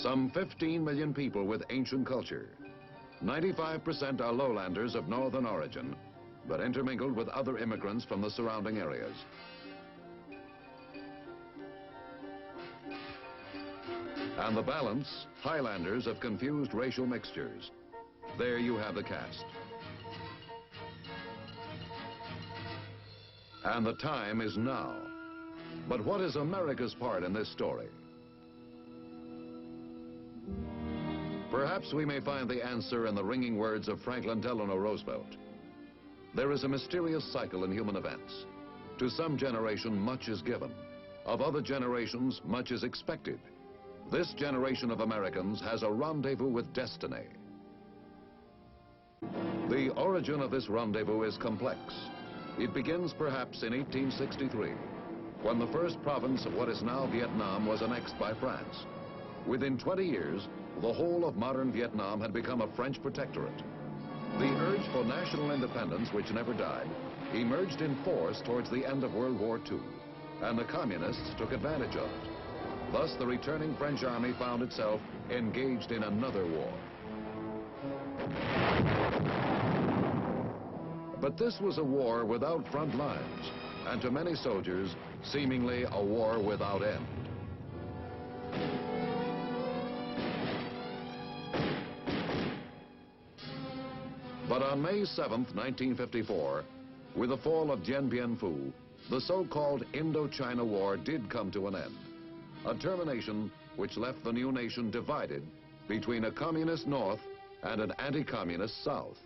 Some 15 million people with ancient culture. 95% are lowlanders of northern origin, but intermingled with other immigrants from the surrounding areas. And the balance, highlanders of confused racial mixtures. There you have the cast. And the time is now. But what is America's part in this story? Perhaps we may find the answer in the ringing words of Franklin Delano Roosevelt. There is a mysterious cycle in human events. To some generation, much is given. Of other generations, much is expected. This generation of Americans has a rendezvous with destiny. The origin of this rendezvous is complex. It begins perhaps in 1863, when the first province of what is now Vietnam was annexed by France. Within 20 years, the whole of modern Vietnam had become a French protectorate. The urge for national independence, which never died, emerged in force towards the end of World War II, and the communists took advantage of it. Thus, the returning French army found itself engaged in another war. But this was a war without front lines, and to many soldiers, seemingly a war without end. But on May 7th, 1954, with the fall of Dien Bien Phu, the so-called Indochina War did come to an end. A termination which left the new nation divided between a communist North and an anti-communist South.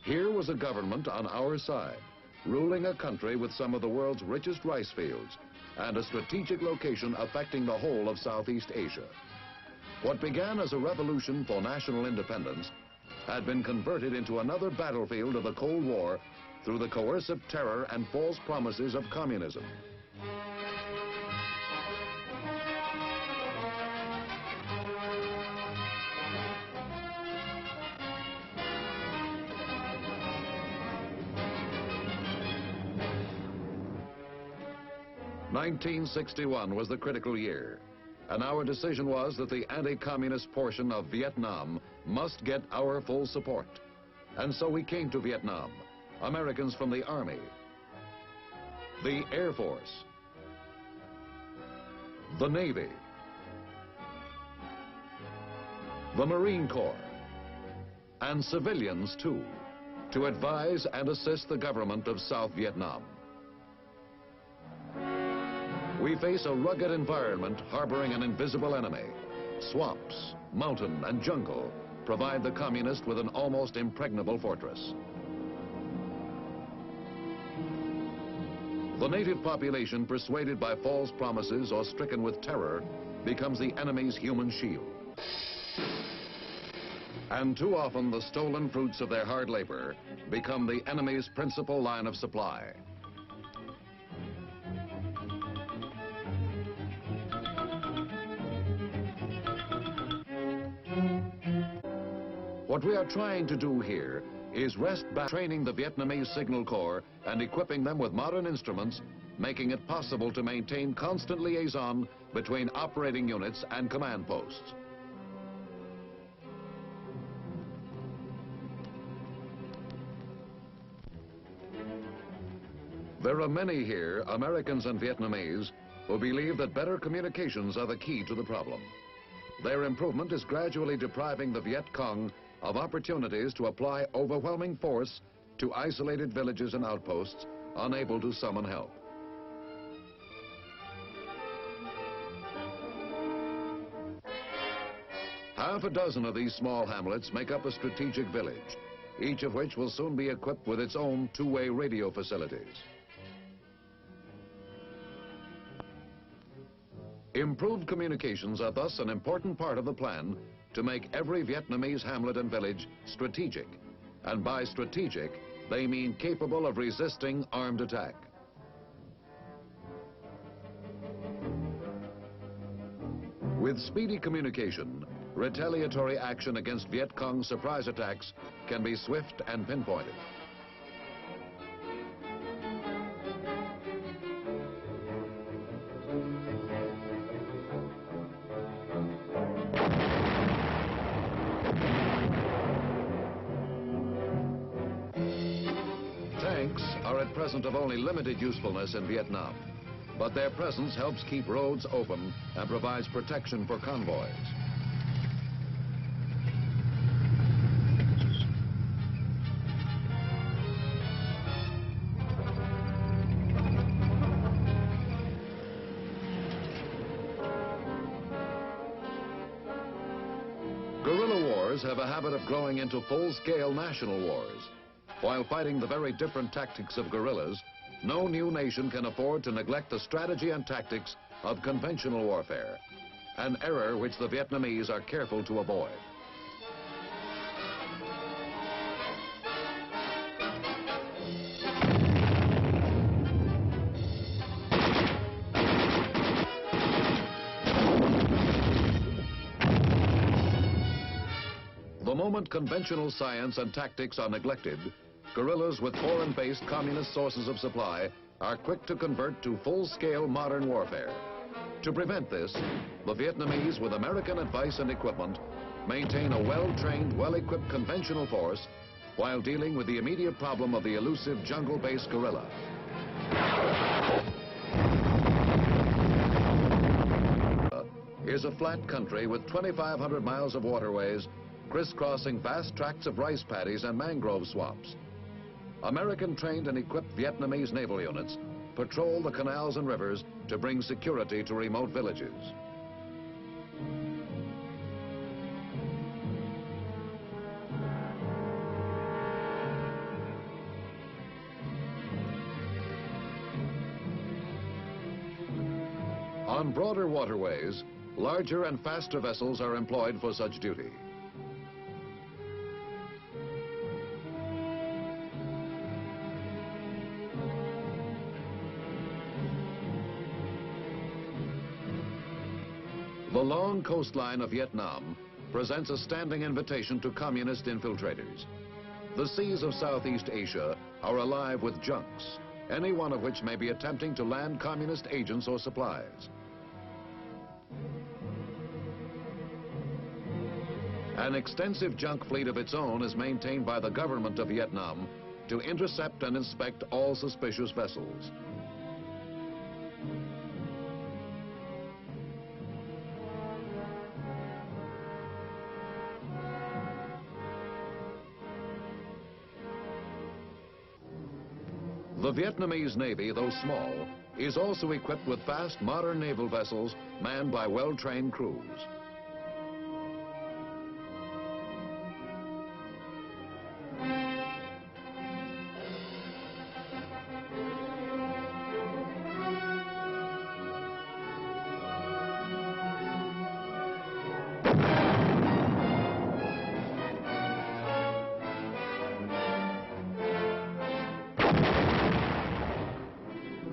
Here was a government on our side, ruling a country with some of the world's richest rice fields and a strategic location affecting the whole of Southeast Asia. What began as a revolution for national independence had been converted into another battlefield of the Cold War through the coercive terror and false promises of communism. (1961) was the critical year, and our decision was that the anti-communist portion of Vietnam must get our full support. And so we came to Vietnam, Americans from the Army, the Air Force, the Navy, the Marine Corps, and civilians too, to advise and assist the government of South Vietnam. We face a rugged environment harboring an invisible enemy. Swamps, mountain, and jungle provide the communist with an almost impregnable fortress. The native population, persuaded by false promises or stricken with terror, becomes the enemy's human shield. And too often, the stolen fruits of their hard labor become the enemy's principal line of supply. What we are trying to do here is wrest back training the Vietnamese Signal Corps and equipping them with modern instruments, making it possible to maintain constant liaison between operating units and command posts. There are many here, Americans and Vietnamese, who believe that better communications are the key to the problem. Their improvement is gradually depriving the Viet Cong of opportunities to apply overwhelming force to isolated villages and outposts, unable to summon help. Half a dozen of these small hamlets make up a strategic village, each of which will soon be equipped with its own two-way radio facilities. Improved communications are thus an important part of the plan to make every Vietnamese hamlet and village strategic. And by strategic, they mean capable of resisting armed attack. With speedy communication, retaliatory action against Viet Cong surprise attacks can be swift and pinpointed. at present of only limited usefulness in Vietnam, but their presence helps keep roads open and provides protection for convoys. Guerrilla wars have a habit of growing into full-scale national wars. While fighting the very different tactics of guerrillas, no new nation can afford to neglect the strategy and tactics of conventional warfare, an error which the Vietnamese are careful to avoid. The moment conventional science and tactics are neglected, guerrillas with foreign-based communist sources of supply are quick to convert to full-scale modern warfare. To prevent this, the Vietnamese, with American advice and equipment, maintain a well-trained, well-equipped conventional force while dealing with the immediate problem of the elusive jungle-based guerrilla. Is a flat country with 2,500 miles of waterways crisscrossing vast tracts of rice paddies and mangrove swamps. American trained and equipped Vietnamese naval units patrol the canals and rivers to bring security to remote villages. On broader waterways, larger and faster vessels are employed for such duty. The long coastline of Vietnam presents a standing invitation to communist infiltrators. The seas of Southeast Asia are alive with junks, any one of which may be attempting to land communist agents or supplies. An extensive junk fleet of its own is maintained by the government of Vietnam to intercept and inspect all suspicious vessels. The Vietnamese Navy, though small, is also equipped with fast, modern naval vessels manned by well-trained crews.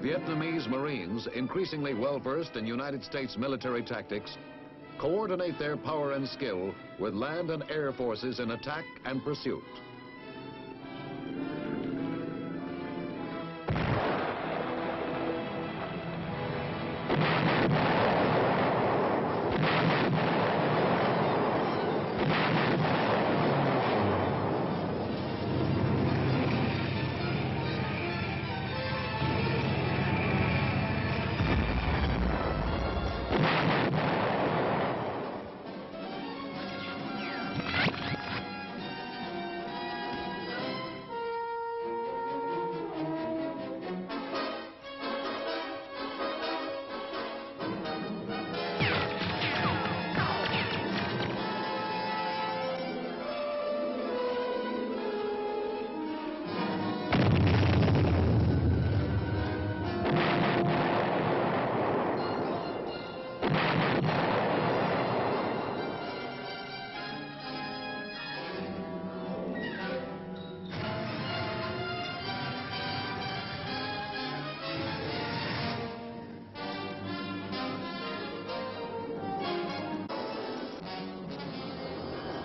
Vietnamese Marines, increasingly well-versed in United States military tactics, coordinate their power and skill with land and air forces in attack and pursuit.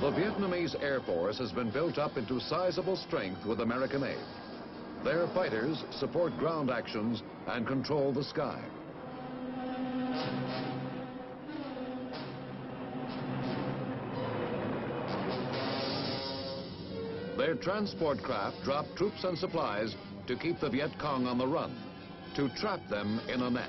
The Vietnamese Air Force has been built up into sizable strength with American aid. Their fighters support ground actions and control the sky. Their transport craft drop troops and supplies to keep the Viet Cong on the run, to trap them in a net.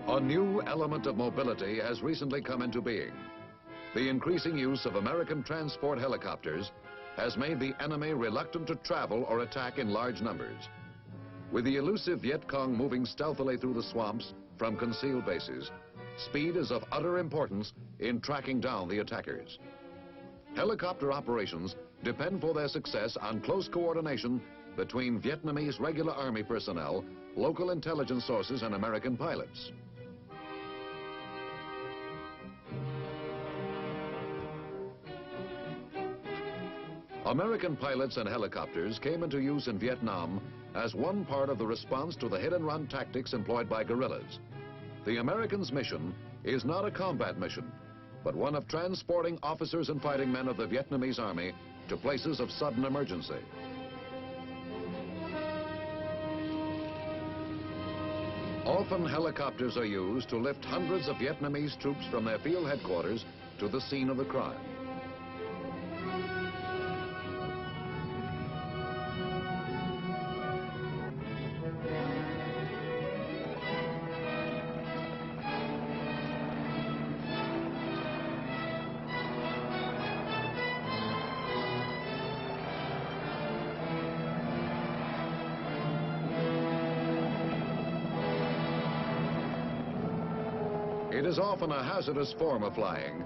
A new element of mobility has recently come into being. The increasing use of American transport helicopters has made the enemy reluctant to travel or attack in large numbers. With the elusive Viet Cong moving stealthily through the swamps from concealed bases, speed is of utter importance in tracking down the attackers. Helicopter operations depend for their success on close coordination between Vietnamese regular army personnel, local intelligence sources, and American pilots. American pilots and helicopters came into use in Vietnam as one part of the response to the hit-and-run tactics employed by guerrillas. The Americans' mission is not a combat mission, but one of transporting officers and fighting men of the Vietnamese army to places of sudden emergency. Often helicopters are used to lift hundreds of Vietnamese troops from their field headquarters to the scene of the crime. It is often a hazardous form of flying,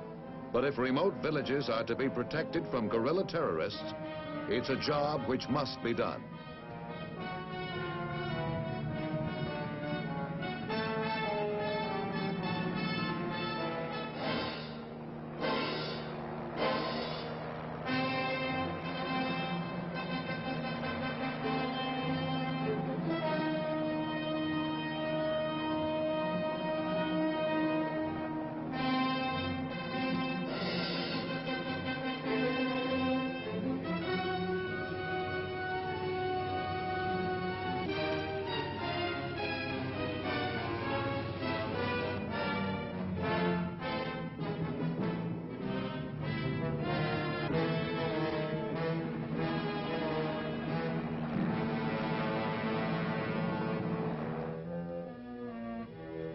but if remote villages are to be protected from guerrilla terrorists, it's a job which must be done.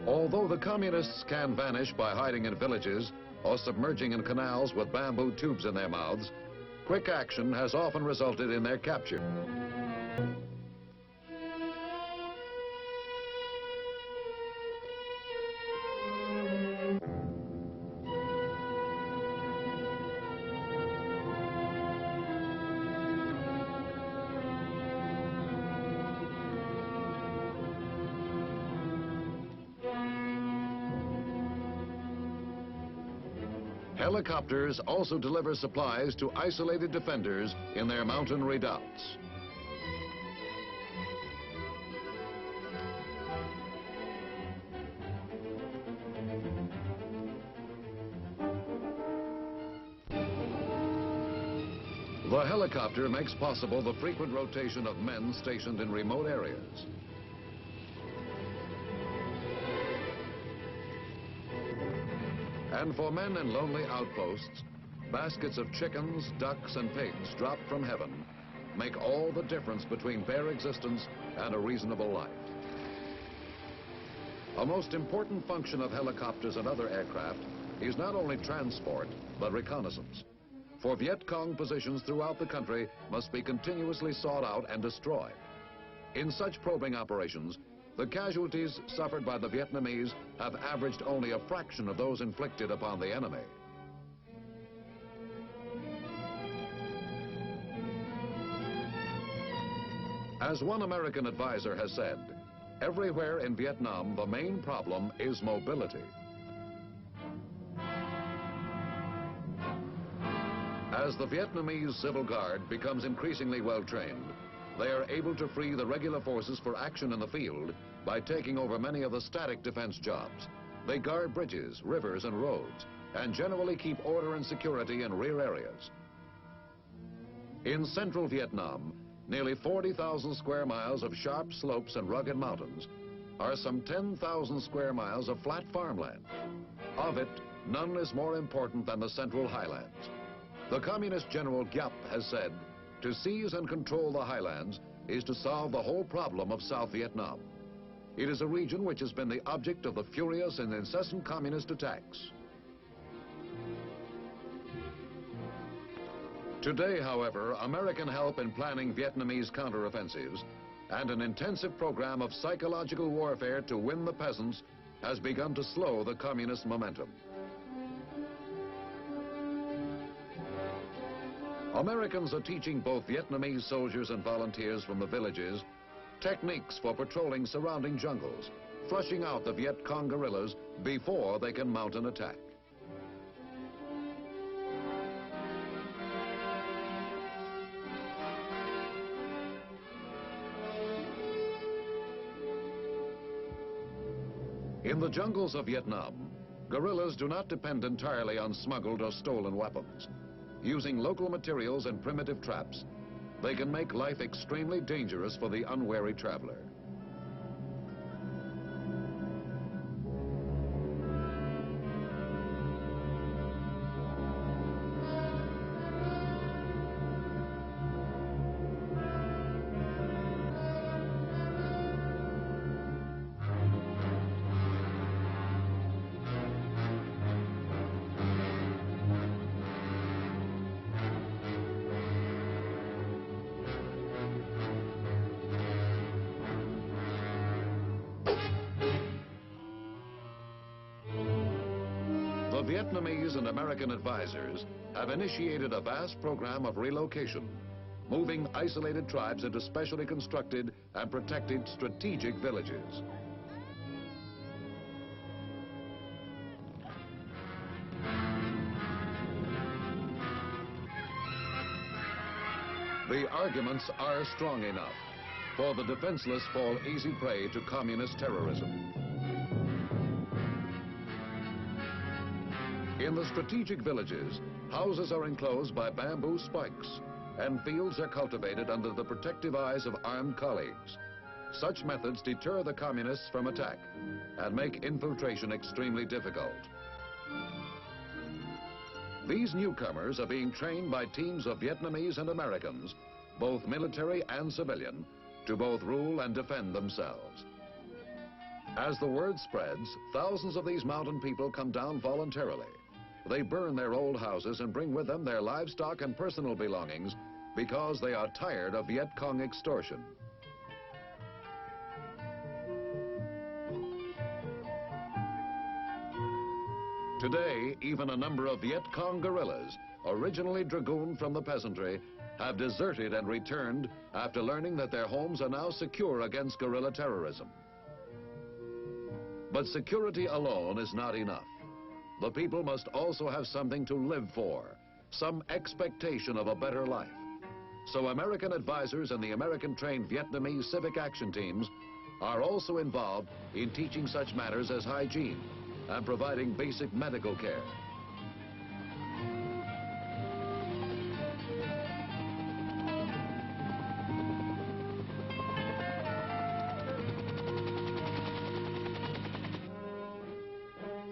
Although the communists can vanish by hiding in villages or submerging in canals with bamboo tubes in their mouths, quick action has often resulted in their capture. Helicopters also deliver supplies to isolated defenders in their mountain redoubts. The helicopter makes possible the frequent rotation of men stationed in remote areas. And for men in lonely outposts, baskets of chickens, ducks, and pigs dropped from heaven make all the difference between bare existence and a reasonable life. A most important function of helicopters and other aircraft is not only transport, but reconnaissance. For Viet Cong positions throughout the country must be continuously sought out and destroyed. In such probing operations, the casualties suffered by the Vietnamese have averaged only a fraction of those inflicted upon the enemy. As one American advisor has said, everywhere in Vietnam, the main problem is mobility. As the Vietnamese Civil Guard becomes increasingly well-trained, they are able to free the regular forces for action in the field by taking over many of the static defense jobs. They guard bridges, rivers, and roads, and generally keep order and security in rear areas. In central Vietnam, nearly 40,000 square miles of sharp slopes and rugged mountains are some 10,000 square miles of flat farmland. Of it, none is more important than the central highlands. The Communist General Giap has said, to seize and control the highlands is to solve the whole problem of South Vietnam. It is a region which has been the object of the furious and incessant communist attacks. Today, however, American help in planning Vietnamese counteroffensives and an intensive program of psychological warfare to win the peasants has begun to slow the communist momentum. Americans are teaching both Vietnamese soldiers and volunteers from the villages techniques for patrolling surrounding jungles, flushing out the Viet Cong guerrillas before they can mount an attack. In the jungles of Vietnam, guerrillas do not depend entirely on smuggled or stolen weapons. Using local materials and primitive traps, they can make life extremely dangerous for the unwary traveler. The Vietnamese and American advisors have initiated a vast program of relocation, moving isolated tribes into specially constructed and protected strategic villages. The arguments are strong enough, for the defenseless fall easy prey to communist terrorism. In the strategic villages, houses are enclosed by bamboo spikes, and fields are cultivated under the protective eyes of armed colleagues. Such methods deter the communists from attack and make infiltration extremely difficult. These newcomers are being trained by teams of Vietnamese and Americans, both military and civilian, to both rule and defend themselves. As the word spreads, thousands of these mountain people come down voluntarily. They burn their old houses and bring with them their livestock and personal belongings because they are tired of Viet Cong extortion. Today, even a number of Viet Cong guerrillas, originally dragooned from the peasantry, have deserted and returned after learning that their homes are now secure against guerrilla terrorism. But security alone is not enough. The people must also have something to live for, some expectation of a better life. So American advisors and the American-trained Vietnamese civic action teams are also involved in teaching such matters as hygiene and providing basic medical care.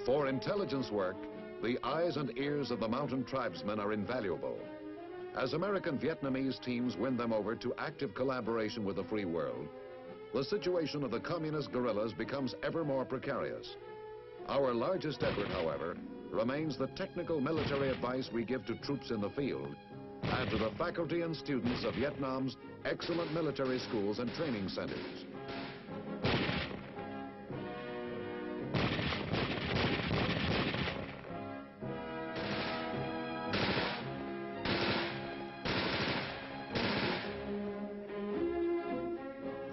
For intelligence work, the eyes and ears of the mountain tribesmen are invaluable. As American Vietnamese teams win them over to active collaboration with the free world, the situation of the communist guerrillas becomes ever more precarious. Our largest effort, however, remains the technical military advice we give to troops in the field and to the faculty and students of Vietnam's excellent military schools and training centers.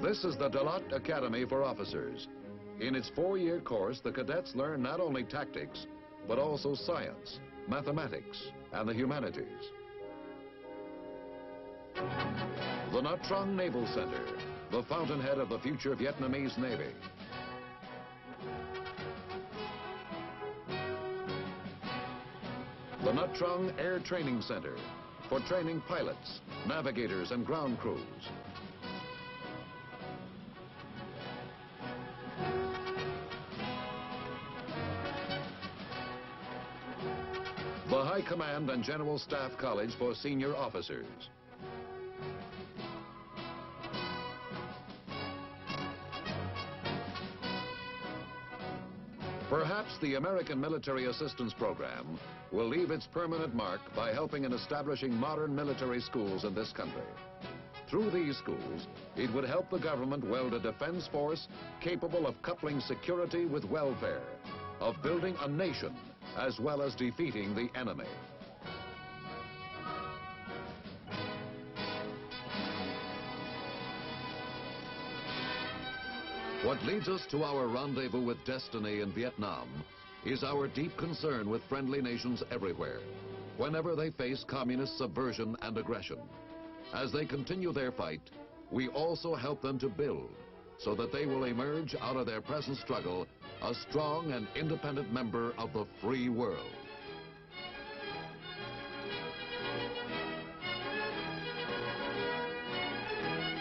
This is the Dalat Academy for Officers. In its 4-year course, the cadets learn not only tactics, but also science, mathematics, and the humanities. The Nha Trang Naval Center, the fountainhead of the future Vietnamese Navy. The Nha Trang Air Training Center, for training pilots, navigators, and ground crews. The High Command and General Staff College for senior officers. Perhaps the American Military Assistance Program will leave its permanent mark by helping in establishing modern military schools in this country. Through these schools, it would help the government weld a defense force capable of coupling security with welfare, of building a nation as well as defeating the enemy. What leads us to our rendezvous with destiny in Vietnam is our deep concern with friendly nations everywhere, whenever they face communist subversion and aggression. As they continue their fight, we also help them to build, so that they will emerge out of their present struggle a strong and independent member of the free world.